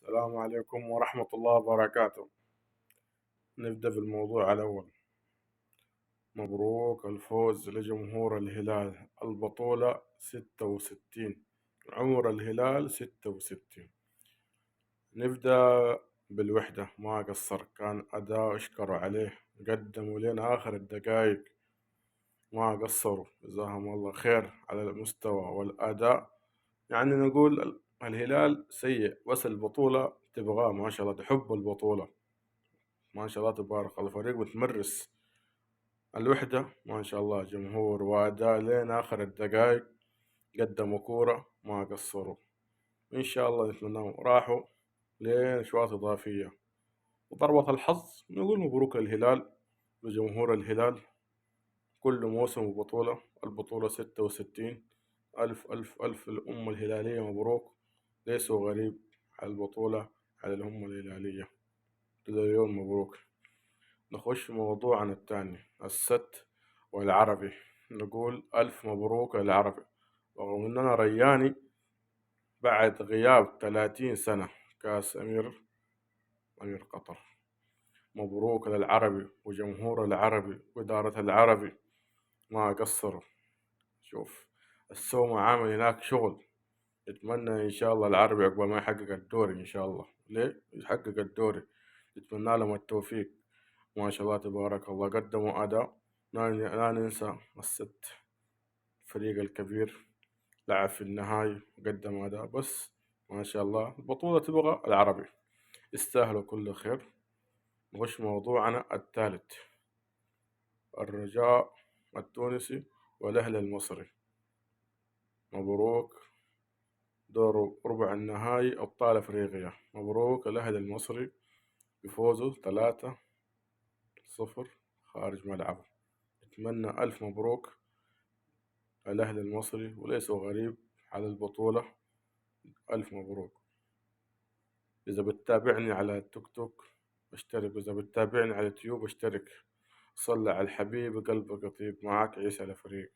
السلام عليكم ورحمة الله وبركاته. نبدأ بالموضوع الأول. مبروك الفوز لجمهور الهلال، البطولة 66، عمر الهلال 66. نبدأ بالوحدة، ما قصر، كان أداء اشكروا عليه، قدموا لنا آخر الدقايق، ما قصروا، جزاهم الله خير على المستوى والأداء. يعني نقول الهلال سيء بس البطولة تبغاه، ما شاء الله تحب البطولة، ما شاء الله تبارك الله، فريق متمرس. الوحدة ما شاء الله جمهور وأداء لين آخر الدقايق، قدموا كورة ما قصروا. إن شاء الله نتمناهم راحوا لين أشواط إضافية. وضربة الحظ نقول مبروك للهلال وجمهور الهلال، كل موسم وبطولة، البطولة 66. ألف ألف ألف الأمة الهلالية مبروك، ليسوا غريب على البطولة، على الأمة الهلالية كده اليوم مبروك. نخش في موضوعنا التاني، الست والعربي. نقول ألف مبروك للعربي، رغم إننا رياني بعد غياب 30 سنة كأس أمير قطر. مبروك للعربي وجمهور العربي وإدارة العربي، ما قصروا. شوف السومة عامل هناك شغل، نتمنى إن شاء الله العربي عقبال ما يحقق الدوري إن شاء الله، ليه يحقق الدوري، نتمنى لهم التوفيق. ما شاء الله تبارك الله قدموا أداء، لا ننسى الست، الفريق الكبير لعب في النهائي وقدم أداء، بس ما شاء الله البطولة تبغى العربي، يستاهلوا كل خير. نخش موضوعنا الثالث، الرجاء التونسي والأهلي المصري. مبروك دور ربع النهائي أبطال أفريقيا، مبروك الأهلي المصري بفوزه 3-0 خارج ملعبه. أتمنى ألف مبروك الأهلي المصري، وليسوا غريب على البطولة، ألف مبروك. إذا بتتابعني على التيك توك اشترك، إذا بتتابعني على اليوتيوب اشترك. صلى على الحبيب قلبك يطيب، معاك عيسى الفريق.